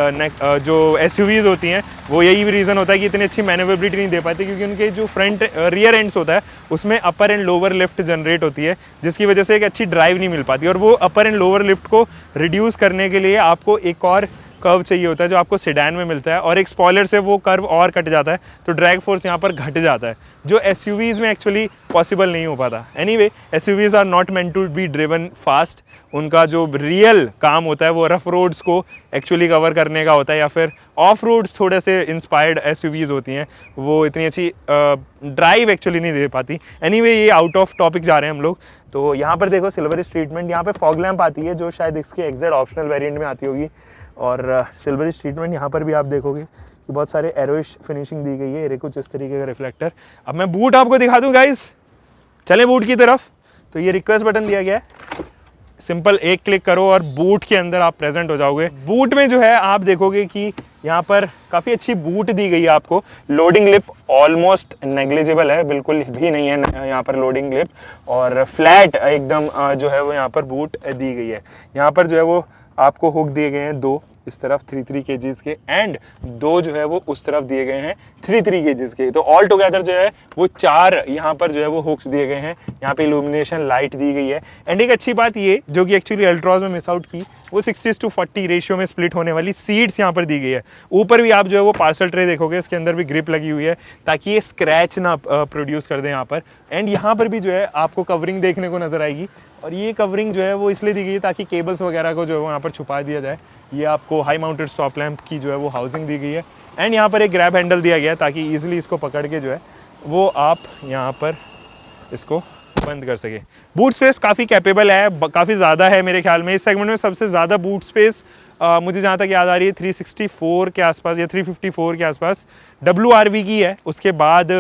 जो एसयूवीज़ होती हैं वो यही भी रीज़न होता है कि इतनी अच्छी मैनेवेबिलिटी नहीं दे पाती, क्योंकि उनके जो फ्रंट रियर एंड्स होता है उसमें अपर एंड लोअर लिफ्ट जनरेट होती है, जिसकी वजह से एक अच्छी ड्राइव नहीं मिल पाती। और वो अपर एंड लोअर लिफ्ट को रिड्यूस करने के लिए आपको एक और कर्व चाहिए होता है जो आपको सेडान में मिलता है, और एक स्पॉयलर से वो कर्व और कट जाता है, तो ड्रैग फोर्स यहाँ पर घट जाता है, जो एसयूवीज़ में एक्चुअली पॉसिबल नहीं हो पाता। Anyway, SUVs are not meant to be driven fast. उनका जो रियल काम होता है वो रफ रोड्स को एक्चुअली कवर करने का होता है, या फिर ऑफ रोड्स थोड़े से इंस्पायर्ड एसयूवीज़ होती हैं, वो इतनी अच्छी ड्राइव एक्चुअली नहीं दे पाती। एनीवे, ये आउट ऑफ टॉपिक जा रहे हैं हम लोग। तो यहाँ पर देखो सिल्वरिश ट्रीटमेंट, यहाँ पे फॉग लैम्प आती है जो शायद इसके एग्जैक्ट ऑप्शनल वेरिएंट में आती होगी, और सिल्वरिश ट्रीटमेंट यहाँ पर भी आप देखोगे कि बहुत सारे एरोइश फिनिशिंग दी गई है। ये कुछ इस तरीके का रिफ्लेक्टर। अब मैं बूट आपको दिखा दूँ गाइस, चलें बूट की तरफ। तो ये रिक्वेस्ट बटन दिया गया है, सिंपल एक क्लिक करो और बूट के अंदर आप प्रेजेंट हो जाओगे। बूट में जो है आप देखोगे कि यहाँ पर काफ़ी अच्छी बूट दी गई है आपको। लोडिंग लिप ऑलमोस्ट नेग्लिजिबल है, बिल्कुल भी नहीं है यहाँ पर लोडिंग लिप, और फ्लैट एकदम जो है वो यहाँ पर बूट दी गई है। यहाँ पर जो है वो आपको हुक दिए गए हैं 2 इस तरफ 3 kgs के, एंड 2 जो है वो उस तरफ दिए गए हैं 3 kgs के। तो ऑल टुगेदर जो है वो 4 यहाँ पर जो है वो हुक्स दिए गए हैं। यहाँ पे इल्यूमिनेशन लाइट दी गई है। एंड एक अच्छी बात ये जो कि एक्चुअली अल्ट्रॉज में मिस आउट की, वो 60:40 रेशियो में स्प्लिट होने वाली सीट्स यहाँ पर दी गई है। ऊपर भी आप जो है वो पार्सल ट्रे देखोगे, इसके अंदर भी ग्रिप लगी हुई है ताकि ये स्क्रैच ना प्रोड्यूस कर दे यहाँ पर। एंड यहाँ पर भी जो है आपको कवरिंग देखने को नजर आएगी, और ये कवरिंग जो है वो इसलिए दी गई है ताकि केबल्स वगैरह को जो है वो यहाँ पर छुपा दिया जाए। ये आपको हाई माउंटेड स्टॉप लैम्प की जो है वो हाउसिंग दी गई है, एंड यहाँ पर एक ग्रैब हैंडल दिया गया है ताकि ईजिली इसको पकड़ के जो है वो आप यहाँ पर इसको बंद कर सके। बूट स्पेस काफ़ी कैपेबल है, काफ़ी ज़्यादा है मेरे ख्याल में। इस सेगमेंट में सबसे ज़्यादा बूट स्पेस मुझे जहाँ तक याद आ रही है 364 के आसपास या 354 के आसपास WRV की है। उसके बाद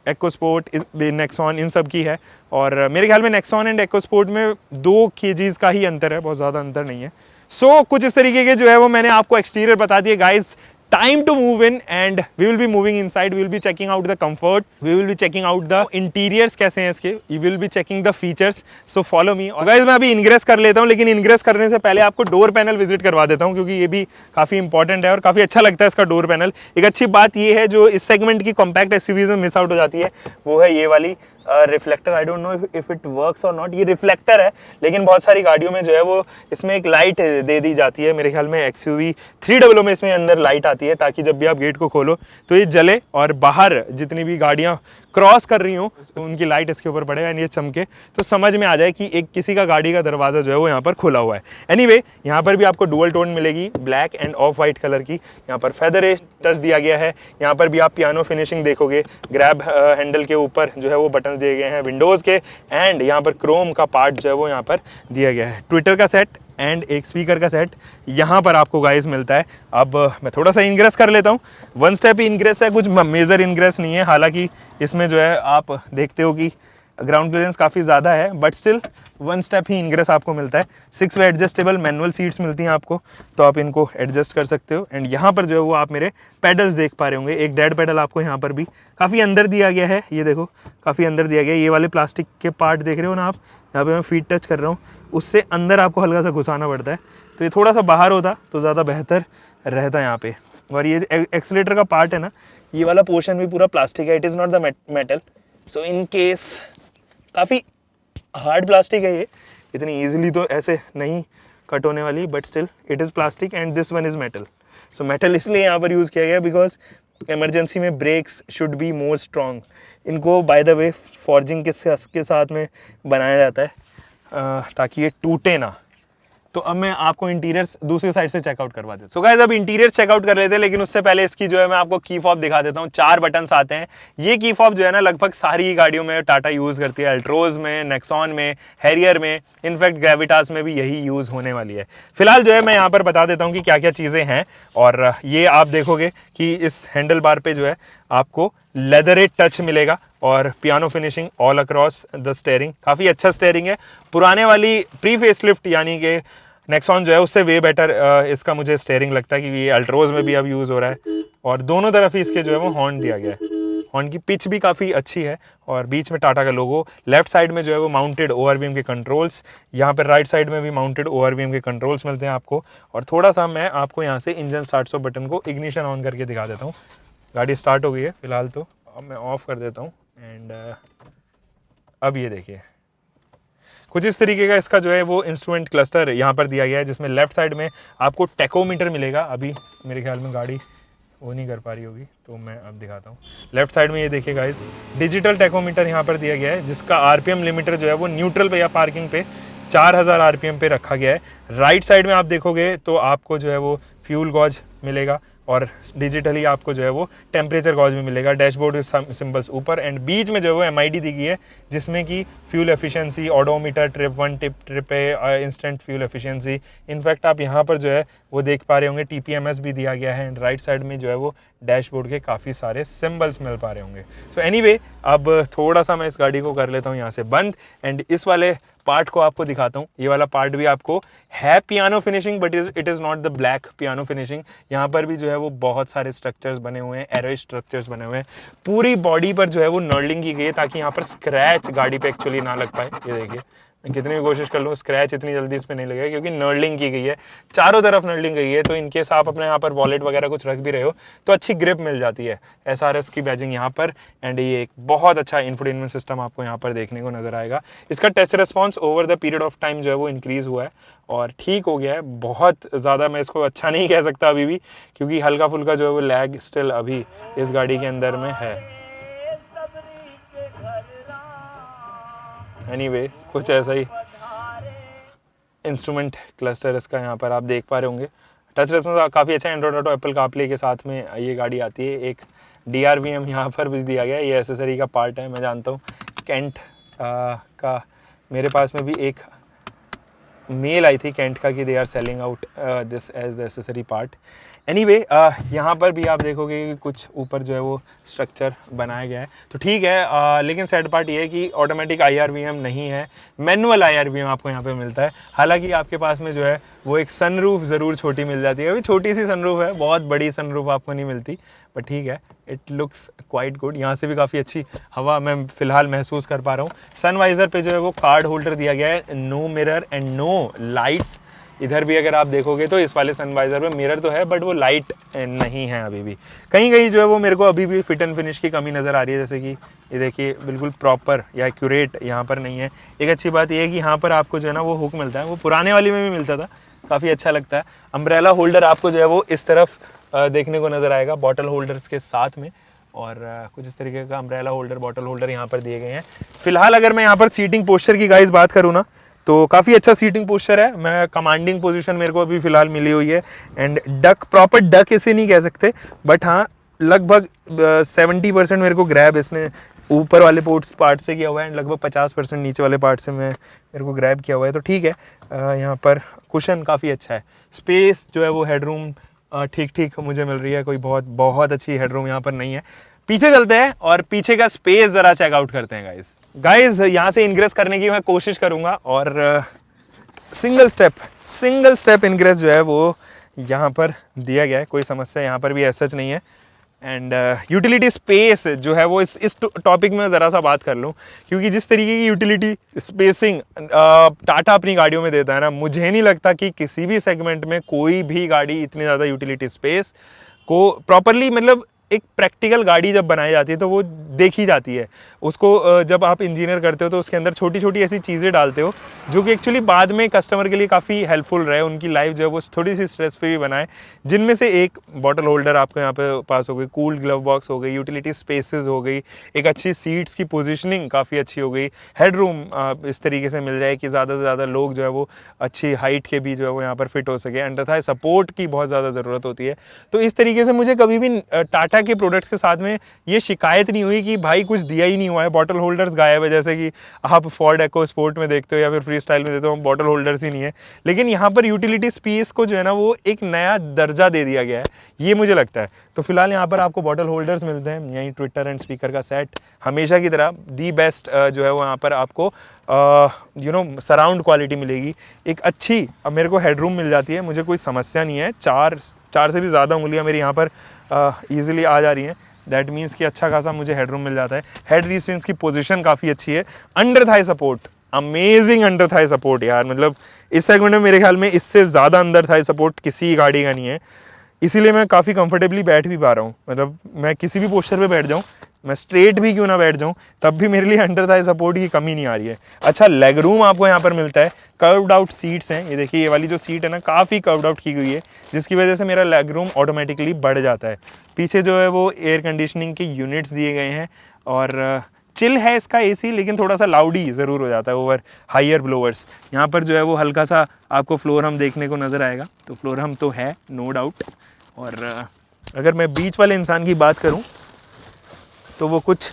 EcoSport, नेक्सॉन, इन सब की है। और मेरे ख्याल में नेक्सॉन एंड EcoSport में 2 kgs का ही अंतर है, बहुत ज़्यादा अंतर नहीं है। सो कुछ इस तरीके के जो है वो मैंने आपको एक्सटीरियर बता दिए guys. Time to move in and we will be moving inside. We will be checking out the comfort. We will be checking out the interiors कैसे हैं इसके. We will be checking the features. So follow me. और guys मैं अभी ingress कर लेता हूँ, लेकिन ingress करने से पहले आपको डोर पैनल विजिट करवा देता हूँ, क्योंकि ये भी काफ़ी इंपॉर्टेंट है और काफ़ी अच्छा लगता है इसका डोर पैनल। एक अच्छी बात ये है जो इस सेगमेंट की कॉम्पैक्ट एसयूवीज में मिस आउट हो जाती है, वो है ये वाली reflector. I don't know if it works और नॉट। ये रिफ्लेक्टर है, लेकिन बहुत सारी गाड़ियों में जो है वो इसमें एक लाइट दे दी जाती है। मेरे ख्याल में XUV 300 में इसमें अंदर लाइट आती है ताकि जब भी आप गेट को खोलो तो ये जले, और बाहर जितनी भी गाड़ियाँ क्रॉस कर रही हूँ उनकी लाइट इसके ऊपर पड़े एंड ये चमके, तो समझ में आ जाए कि एक किसी का गाड़ी का दरवाज़ा जो है वो यहाँ पर खुला हुआ है। एनीवे, यहाँ पर भी आपको डुअल टोन मिलेगी, black end of white colour की। यहाँ पर फेदर टच दिया गया है। यहाँ पर भी आप पियानो फिनिशिंग देखोगे। ग्रैब हैंडल के ऊपर जो है वो बटन दिए गए हैं विंडोज़ के, एंड यहाँ पर क्रोम का पार्ट जो है वो यहाँ पर दिया गया है। ट्विटर का सेट एंड एक स्पीकर का सेट यहाँ पर आपको गाइस मिलता है। अब मैं थोड़ा सा इनग्रेस कर लेता हूँ। 1 स्टेप इनग्रेस है, कुछ मेजर इनग्रेस नहीं है। हालांकि इसमें जो है आप देखते हो कि ग्राउंड क्लियरेंस काफ़ी ज़्यादा है, but still 1 step he ingress आपको मिलता है। 6 वे एडजस्टेबल मैनुअल सीट्स मिलती हैं आपको, तो आप इनको एडजस्ट कर सकते हो। एंड यहाँ पर जो है वो आप मेरे पेडल्स देख पा रहे होंगे। एक डेड पेडल आपको यहाँ पर भी काफ़ी अंदर दिया गया है, ये देखो काफ़ी अंदर दिया गया है। ये वाले प्लास्टिक के पार्ट देख रहे हो ना आप, यहाँ पे मैं फीट टच कर रहा हूँ, उससे अंदर आपको हल्का सा घुसाना पड़ता है, तो ये थोड़ा सा बाहर होता तो ज़्यादा बेहतर रहता है यहाँ पे। और ये एक्सीलेटर का पार्ट है ना, ये वाला पोर्शन भी पूरा प्लास्टिक है, it is not the metal. So in case काफ़ी हार्ड प्लास्टिक है ये, इतनी ईजिली तो ऐसे नहीं कट होने वाली, but still it is plastic and this one is metal. So metal इसलिए यहाँ पर यूज़ किया गया बिकॉज इमरजेंसी में brakes should be more strong. इनको बाय द वे फॉर्जिंग के साथ में बनाया जाता है ताकि ये टूटे ना। तो अब मैं आपको इंटीरियर्स दूसरी साइड से चेकआउट करवा देता हूँ। सो गाइस अब इंटीरियर्स चेकआउट कर लेते हैं, लेकिन उससे पहले इसकी जो है मैं आपको की फॉब दिखा देता हूँ। 4 बटन्स आते हैं। ये की फॉब जो है ना लगभग सारी गाड़ियों में टाटा यूज़ करती है, अल्ट्रोज में, नेक्सॉन में, हैरियर में, इनफैक्ट ग्रेविटास में भी यही यूज़ होने वाली है। फिलहाल जो है मैं यहाँ पर बता देता हूँ कि क्या क्या चीज़ें हैं। और ये आप देखोगे कि इस हैंडल बार पे जो है आपको लेदरेट टच मिलेगा और piano finishing all across the steering. काफ़ी अच्छा स्टेयरिंग है। पुराने वाली प्री फेसलिफ्ट यानी कि नेक्सॉन जो है उससे वे बेटर इसका मुझे स्टेयरिंग लगता है, क्योंकि ये अल्ट्रोज में भी अब यूज़ हो रहा है। और दोनों तरफ ही इसके जो है वो हॉर्न दिया गया है। हॉर्न की पिच भी काफ़ी अच्छी है और बीच में टाटा का लोगो। लेफ्ट साइड में जो है वो माउंटेड ओआरवीएम के कंट्रोल्स, यहाँ पर राइट साइड में भी माउंटेड ओआरवीएम के कंट्रोल्स मिलते हैं आपको। और थोड़ा सा मैं आपको यहाँ से इंजन स्टार्ट स्टॉप बटन को इग्निशन ऑन करके दिखा देता हूँ। गाड़ी स्टार्ट हो गई है फिलहाल, तो अब मैं ऑफ कर देता हूँ। एंड अब ये देखिए कुछ इस तरीके का इसका जो है वो इंस्ट्रूमेंट क्लस्टर यहाँ पर दिया गया है, जिसमें लेफ्ट साइड में आपको टेकोमीटर मिलेगा। अभी मेरे ख्याल में गाड़ी वो नहीं कर पा रही होगी, तो मैं अब दिखाता हूँ। लेफ्ट साइड में ये देखिए गाइस, डिजिटल टेकोमीटर यहाँ पर दिया गया है, जिसका आरपीएम लिमिटर जो है वो न्यूट्रल पे या पार्किंग पे 4000 आरपीएम पे रखा गया है। राइट साइड में आप देखोगे तो आपको जो है वो फ्यूल गॉज मिलेगा और डिजिटली आपको जो है वो टेम्परेचर गॉज भी मिलेगा। डैशबोर्ड सिंबल्स ऊपर एंड बीच में जो है वो एमआईडी दी गई है, जिसमें कि fuel efficiency, odometer, trip 1, trip ए, इंस्टेंट फ्यूल एफिशिएंसी। इनफैक्ट आप यहाँ पर जो है वो देख पा रहे होंगे टीपीएमएस भी दिया गया है। एंड राइट साइड में जो है वो डैशबोर्ड के काफ़ी सारे सिंबल्स मिल पा रहे होंगे। सो एनीवे अब थोड़ा सा मैं इस गाड़ी को कर लेता हूँ यहाँ से बंद एंड इस वाले पार्ट को आपको दिखाता हूँ। ये वाला पार्ट भी आपको है piano finishing, but it is not the black piano finishing. यहाँ पर भी जो है वो बहुत सारे स्ट्रक्चर्स बने हुए हैं, एरो स्ट्रक्चर्स बने हुए हैं। पूरी बॉडी पर जो है वो नर्लिंग की गई है ताकि यहाँ पर स्क्रैच गाड़ी पे एक्चुअली ना लग पाए। ये देखिए मैं कितनी भी कोशिश कर लूँ स्क्रैच इतनी जल्दी इस पर नहीं लगेगा, क्योंकि नर्लिंग की गई है, चारों तरफ नर्लिंग गई है। तो इनकेस आप अपने यहाँ पर वॉलेट वगैरह कुछ रख भी रहे हो तो अच्छी ग्रिप मिल जाती है। एसआरएस की बैजिंग यहाँ पर एंड ये एक बहुत अच्छा इंफोटेनमेंट सिस्टम आपको यहाँ पर देखने को नजर आएगा। इसका touch response over the period of time जो है वो इंक्रीज हुआ है और ठीक हो गया है। बहुत ज़्यादा मैं इसको अच्छा नहीं कह सकता अभी भी, क्योंकि हल्का फुल्का जो है वो लैग स्टिल अभी इस गाड़ी के अंदर में है। एनीवे कुछ ऐसा ही इंस्ट्रूमेंट क्लस्टर इसका यहाँ पर आप देख पा रहे होंगे। टच रेस्पॉन्स काफ़ी अच्छा, एंड्रॉइड ऑटो, एप्पल कारप्ले के साथ में ये गाड़ी आती है। एक DRVM यहाँ पर भी दिया गया है, ये एसेसरी का पार्ट है। मैं जानता हूँ कैंट का मेरे पास में भी एक मेल आई थी कैंट का कि they are selling out this as the accessory part. Anyway यहाँ पर भी आप देखोगे कि कुछ ऊपर जो है वो स्ट्रक्चर बनाया गया है, तो ठीक है। लेकिन सैड पार्ट ये है कि ऑटोमेटिक IRVM नहीं है, मैनुअल IRVM आपको यहाँ पे मिलता है। हालांकि आपके पास में जो है वो एक सनरूफ ज़रूर छोटी मिल जाती है, अभी छोटी सी सनरूफ है, बहुत बड़ी सनरूफ आपको नहीं मिलती, बट ठीक है, इट लुक्स क्वाइट गुड। यहाँ से भी काफ़ी अच्छी हवा मैं फ़िलहाल महसूस कर पा रहा हूँ। सनवाइज़र पे जो है वो कार्ड होल्डर दिया गया है, no mirror and no lights. इधर भी अगर आप देखोगे तो इस वाले सनवाइज़र में मिरर तो है, बट वो लाइट नहीं है अभी भी। कहीं कहीं जो है वो मेरे को अभी भी फिट एंड फिनिश की कमी नज़र आ रही है, जैसे कि ये देखिए बिल्कुल प्रॉपर या एक्यूरेट यहाँ पर नहीं है। एक अच्छी बात ये है कि यहाँ पर आपको जो है ना वो हुक मिलता है, वो पुराने वाली में भी मिलता था, काफ़ी अच्छा लगता है। अम्ब्रेला होल्डर आपको जो है वो इस तरफ देखने को नज़र आएगा बॉटल होल्डर्स के साथ में, और कुछ इस तरीके का अम्ब्रेला होल्डर, बॉटल होल्डर यहाँ पर दिए गए हैं। फिलहाल अगर मैं यहाँ पर सीटिंग पोस्चर की गाइस बात करूँ ना, तो काफ़ी अच्छा सीटिंग पोस्चर है। मैं कमांडिंग पोजीशन मेरे को अभी फ़िलहाल मिली हुई है। एंड डक, प्रॉपर डक इसे नहीं कह सकते, बट हाँ लगभग 70% मेरे को ग्रैब इसने ऊपर वाले पार्ट से किया हुआ है एंड लगभग 50% नीचे वाले पार्ट से मेरे को ग्रैब किया हुआ है, तो ठीक है। यहाँ पर कुशन काफ़ी अच्छा है, स्पेस जो है वो हेडरूम ठीक ठीक मुझे मिल रही है, कोई बहुत अच्छी हेडरूम यहाँ पर नहीं है। पीछे चलते हैं और पीछे का स्पेस ज़रा चेकआउट करते हैं गाइस यहाँ से इनग्रेस करने की मैं कोशिश करूँगा और सिंगल स्टेप इनग्रेस जो है वो यहाँ पर दिया गया है, कोई समस्या यहाँ पर भी ऐसा नहीं है। एंड यूटिलिटी स्पेस जो है वो इस टॉपिक में ज़रा सा बात कर लूँ, क्योंकि जिस तरीके की यूटिलिटी स्पेसिंग टाटा अपनी गाड़ियों में देता है ना, मुझे नहीं लगता कि किसी भी सेगमेंट में कोई भी गाड़ी इतनी ज़्यादा यूटिलिटी स्पेस को प्रॉपरली, मतलब एक प्रैक्टिकल गाड़ी जब बनाई जाती है तो वो देखी जाती है उसको। जब आप इंजीनियर करते हो तो उसके अंदर छोटी छोटी ऐसी चीज़ें डालते हो जो कि एक्चुअली बाद में कस्टमर के लिए काफ़ी हेल्पफुल रहे, उनकी लाइफ जो है वो थोड़ी सी स्ट्रेस फ्री बनाए। जिनमें से एक बॉटल होल्डर आपको यहाँ पे पास हो गई, कूल ग्लव बॉक्स हो गई, यूटिलिटी स्पेसेस हो गई, एक अच्छी सीट्स की पोजीशनिंग काफ़ी अच्छी हो गई, हेडरूम इस तरीके से मिल जाए कि ज़्यादा से ज़्यादा लोग जो है वो अच्छी हाइट के भी जो है वो यहाँ पर फिट हो सके। अन्यथा सपोर्ट की बहुत ज़्यादा ज़रूरत होती है। तो इस तरीके से मुझे कभी भी टाटा के प्रोडक्ट्स के साथ में ये शिकायत नहीं हुई कि भाई कुछ दिया ही नहीं हुआ है, बॉटल होल्डर्स गायब है, जैसे कि आप फोर्ड एको स्पोर्ट में देखते हो या फिर फ्री स्टाइल में देखते हो बॉटल होल्डर्स ही नहीं है। लेकिन यहाँ पर यूटिलिटी स्पेस को जो है ना वो एक नया दर्जा दे दिया गया है, ये मुझे लगता है। तो फिलहाल यहाँ पर आपको बॉटल होल्डर्स मिलते हैं, यहीं ट्विटर एंड स्पीकर का सेट हमेशा की तरह दी बेस्ट जो है वो यहाँ पर आपको सराउंड क्वालिटी मिलेगी। एक अच्छी अब मेरे को हेडरूम मिल जाती है, मुझे कोई समस्या नहीं है। चार से भी ज़्यादा उंगलियाँ मेरी यहाँ पर ईजिली आ जा रही हैं, दैट मीन्स कि अच्छा खासा मुझे हेडरूम मिल जाता है। हेड रिस्टेंस की पोजीशन काफ़ी अच्छी है। Under Thai support, amazing under Thai support यार, मतलब इस सेगमेंट में मेरे ख्याल में इससे ज़्यादा अंडर थाई सपोर्ट किसी गाड़ी का नहीं है, इसीलिए मैं काफ़ी कंफर्टेबली बैठ भी पा रहा हूँ। मतलब मैं किसी भी पोस्चर पे बैठ जाऊँ, मैं स्ट्रेट भी क्यों ना बैठ जाऊँ, तब भी मेरे लिए अंडर थाई सपोर्ट की कमी नहीं आ रही है। अच्छा लेग रूम आपको यहाँ पर मिलता है, कर्व्ड आउट सीट्स हैं, ये देखिए ये वाली जो सीट है ना काफ़ी कर्व्ड आउट की गई है, जिसकी वजह से मेरा लेग रूम ऑटोमेटिकली बढ़ जाता है। पीछे जो है वो एयर कंडीशनिंग के यूनिट्स दिए गए हैं और चिल है इसका एसी, लेकिन थोड़ा सा लाउडी ज़रूर हो जाता है ओवर हायर ब्लोअर्स। यहाँ पर जो है वो हल्का सा आपको फ्लोर हम देखने को नज़र आएगा, तो फ्लोर हम तो है नो डाउट। और अगर मैं बीच वाले इंसान की बात करूँ तो वो कुछ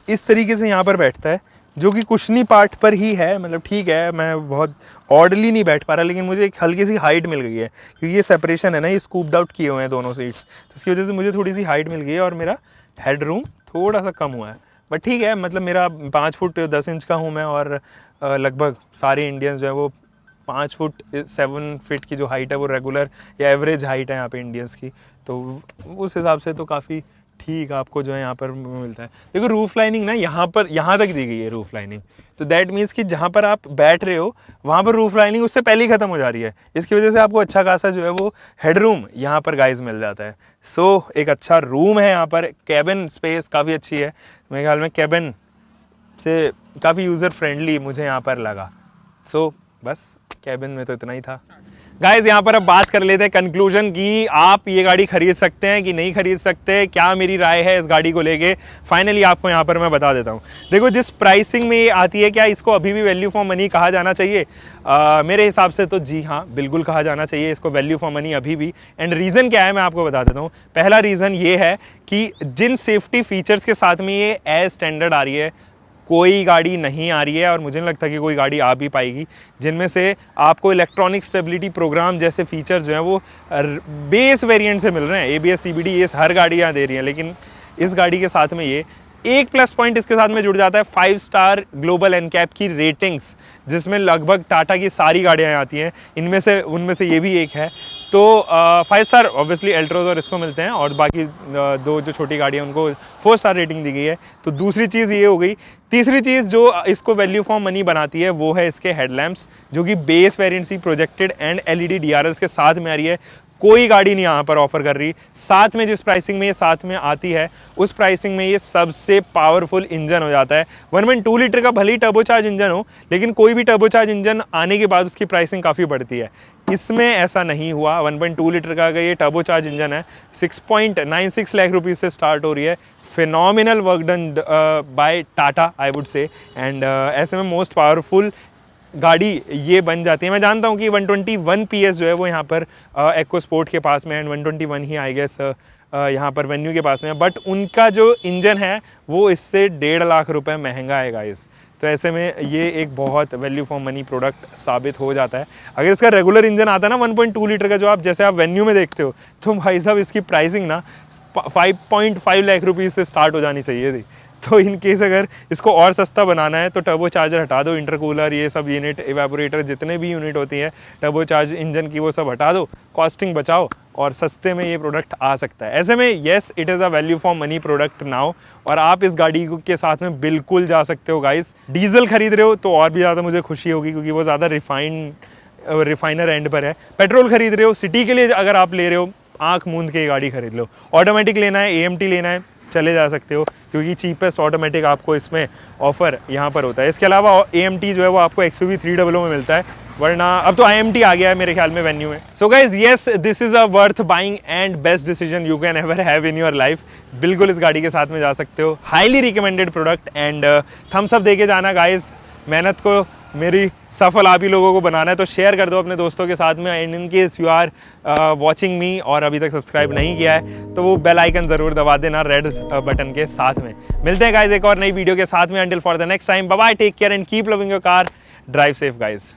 इस तरीके से यहाँ पर बैठता है, जो कि कुशनी पार्ट पर ही है। मतलब ठीक है, मैं बहुत ऑर्डरली नहीं बैठ पा रहा, लेकिन मुझे एक हल्की सी हाइट मिल गई है, क्योंकि ये सेपरेशन है ना, ये स्कूप्ड आउट किए हुए हैं दोनों सीट्स, तो इसकी वजह से मुझे थोड़ी सी हाइट मिल गई है और मेरा हेड रूम थोड़ा सा कम हुआ है। बट ठीक है, मतलब मेरा 5 फुट 10 इंच का हूँ मैं, और लगभग सारे इंडियंस जो है वो 5 फुट 7 फीट की जो हाइट है वो रेगुलर या एवरेज हाइट है यहाँ पे इंडियंस की, तो उस हिसाब से तो काफ़ी ठीक आपको जो है यहाँ पर मिलता है। देखो रूफ लाइनिंग ना यहाँ तक दी गई है रूफ लाइनिंग, तो दैट मीन्स कि जहाँ पर आप बैठ रहे हो वहाँ पर रूफ लाइनिंग उससे पहले ही ख़त्म हो जा रही है, इसकी वजह से आपको अच्छा खासा जो है वो हेडरूम यहाँ पर गाइस मिल जाता है। सो एक अच्छा रूम है यहाँ पर, कैबिन स्पेस काफ़ी अच्छी है, मेरे ख्याल में कैबिन से काफ़ी यूज़र फ्रेंडली मुझे यहाँ पर लगा। सो बस कैबिन में तो इतना ही था गाइज। यहाँ पर अब बात कर लेते हैं कंक्लूजन की, आप ये गाड़ी खरीद सकते हैं कि नहीं खरीद सकते, क्या मेरी राय है इस गाड़ी को लेके, फाइनली आपको यहाँ पर मैं बता देता हूँ। देखो जिस प्राइसिंग में ये आती है, क्या इसको अभी भी वैल्यू फॉर मनी कहा जाना चाहिए? मेरे हिसाब से तो जी हाँ, बिल्कुल कहा जाना चाहिए इसको वैल्यू फॉर मनी अभी भी। एंड रीज़न क्या है मैं आपको बता देता हूँ। पहला रीज़न ये है कि जिन सेफ्टी फीचर्स के साथ में ये एज स्टैंडर्ड आ रही है, कोई गाड़ी नहीं आ रही है और मुझे नहीं लगता कि कोई गाड़ी आ भी पाएगी, जिनमें से आपको इलेक्ट्रॉनिक स्टेबिलिटी प्रोग्राम जैसे फीचर जो हैं वो बेस वेरिएंट से मिल रहे हैं। ABS CBD ये हर गाड़ियाँ दे रही हैं, लेकिन इस गाड़ी के साथ में ये एक प्लस पॉइंट इसके साथ में जुड़ जाता है 5 स्टार ग्लोबल एनकैप की रेटिंग्स, जिसमें लगभग टाटा की सारी गाड़ियाँ आती हैं, उनमें से ये भी एक है। तो 5 स्टार ऑब्वियसली एल्ट्रोज और इसको मिलते हैं, और बाकी दो जो छोटी गाड़ियाँ उनको 4 स्टार रेटिंग दी गई है। तो दूसरी चीज़ ये हो गई। तीसरी चीज़ जो इसको वैल्यू फॉर मनी बनाती है वो है इसके हेडलैम्प्स, जो कि बेस वेरिएंट सी प्रोजेक्टेड एंड LED DRLs के साथ में आ रही है। कोई गाड़ी नहीं यहाँ पर ऑफर कर रही। साथ में जिस प्राइसिंग में ये साथ में आती है, उस प्राइसिंग में ये सबसे पावरफुल इंजन हो जाता है। 1.2 लीटर का भले ही टर्बोचार्ज इंजन हो, लेकिन कोई भी टर्बोचार्ज इंजन आने के बाद उसकी प्राइसिंग काफ़ी बढ़ती है। इसमें ऐसा नहीं हुआ। 1.2 लीटर का अगर ये टर्बोचार्ज इंजन है, 6.96 लाख रुपीज़ से स्टार्ट हो रही है। Phenomenal work done by Tata I would say, and ऐसे में मोस्ट पावरफुल गाड़ी ये बन जाती है। मैं जानता हूँ कि 121 PS जो है वो यहाँ पर एको स्पोर्ट के पास में, एंड 121 ही आई गेस यहाँ पर वेन्यू के पास में है, बट उनका जो इंजन है वो इससे 1.5 लाख रुपए महंगा है गाइस। तो ऐसे में ये एक बहुत वैल्यू फॉर मनी प्रोडक्ट साबित हो जाता है। अगर इसका रेगुलर इंजन आता है ना 1.2 लीटर का, जो आप जैसे आप वेन्यू में देखते हो, तो भाई साहब इसकी प्राइसिंग ना 5.5 लाख रुपीज़ से स्टार्ट हो जानी चाहिए थी। तो इन केस अगर इसको और सस्ता बनाना है तो टर्बो चार्जर हटा दो, इंटरकूलर ये सब यूनिट, इवेपोरेटर जितने भी यूनिट होती हैं टर्बो चार्ज इंजन की, वो सब हटा दो, कॉस्टिंग बचाओ और सस्ते में ये प्रोडक्ट आ सकता है। ऐसे में yes, it is a value for money product now, और आप इस गाड़ी के साथ में बिल्कुल जा सकते हो गाइस। डीजल खरीद रहे हो तो और भी ज़्यादा मुझे खुशी होगी, क्योंकि वो ज़्यादा रिफाइनर एंड पर है। पेट्रोल खरीद रहे हो, सिटी के लिए अगर आप ले रहे हो, आँख मूंद के ये गाड़ी खरीद लो। ऑटोमेटिक लेना है, AMT लेना है, चले जा सकते हो, क्योंकि चीपेस्ट ऑटोमेटिक आपको इसमें ऑफर यहाँ पर होता है। इसके अलावा AMT जो है वो आपको XUV 300 में मिलता है, वरना अब तो IMT आ गया है मेरे ख्याल में वेन्यू में। So guys yes, this is a worth buying and best decision you can ever have in your life. बिल्कुल इस गाड़ी के साथ में जा सकते हो, highly recommended product, and thumbs up देके जाना गाइज। मेहनत को मेरी सफल आप ही लोगों को बनाना है, तो शेयर कर दो अपने दोस्तों के साथ में। And in case you are watching me और अभी तक सब्सक्राइब नहीं किया है तो वो बेल आइकन ज़रूर दबा देना रेड बटन के साथ में। मिलते हैं गाइज एक और नई वीडियो के साथ में। Until for the next time, bye bye, take care and keep loving your car, drive safe guys.